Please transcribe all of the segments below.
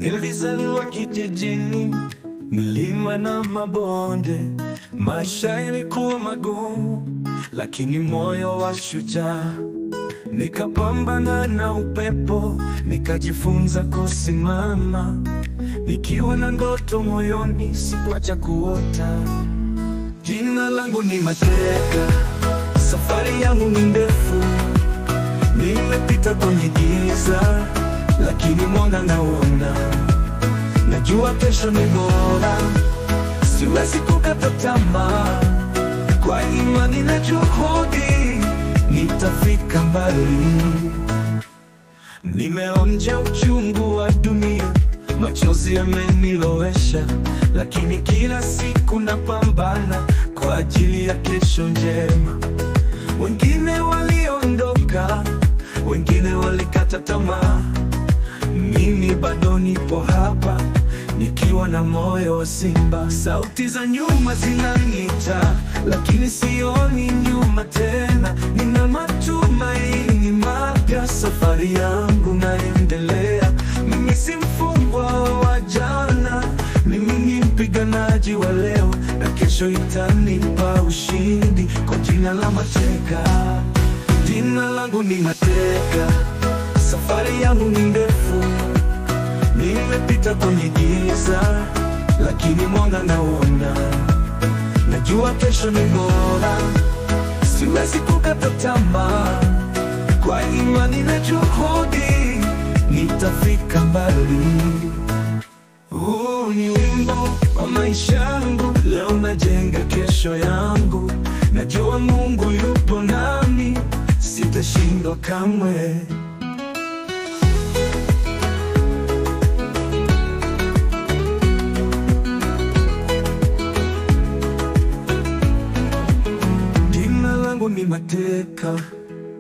Nilizaliwa kijijini, milima na mabonde. Maisha yalikuwa magumu, lakini moyo wa shujaa. Nikapambana na upepo, nikajifunza kusimama. Nikiwa na ndoto moyoni, sikuacha kuota. Jina langu ni Mateka, safari yangu ni ndefu. Nimepita kwenye giza, lakini mwanga nauona. Najua kesho ni bora, siwezi kukata tamaa. Kwa imani na juhudi, nitafika mbali. Nimeonja uchungu wa dunia, machozi yamenilowesha, lakini kila siku napambana kwa ajili ya kesho njema. Wengine waliondoka, wengine walikata tamaa. Mimi bado nipo hapa, nikiwa na moyo wa simba. Sauti za nyuma zinaniita, lakini sioni nyuma tena. Nina matumaini mapya, safari yangu naendelea. Mimi si mfungwa wa jana, mimi ni mpiganaji wa leo, na kesho itanipa ushindi kwa jina la Mateka. Jina langu ni Mateka, safari yangu ni ndefu. Nimepita kwenye giza, lakini mwanga nauona. Najua kesho ni bora, siwezi kukata tamaa. Kwa imani na juhudi, nitafika mbali. Huu ni wimbo wa maisha yangu, leo najenga kesho yangu. Najua Mungu yupo nami, sitashindwa kamwe. Jina langu ni Mateka,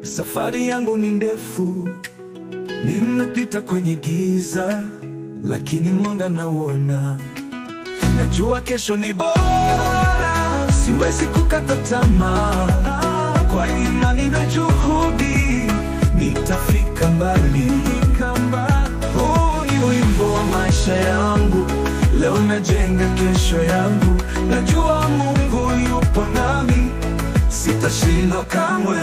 safari yangu ni ndefu. Nimepita kwenye giza, lakini mwanga nauona. Najua kesho ni bora, siwezi kukata tamaa. Kwa imani na juhudi, nitafika mbali. Huu ni wimbo wa maisha yangu, leo najenga kesho yangu. Najua Mungu yupo nami, sitashindwa kamwe.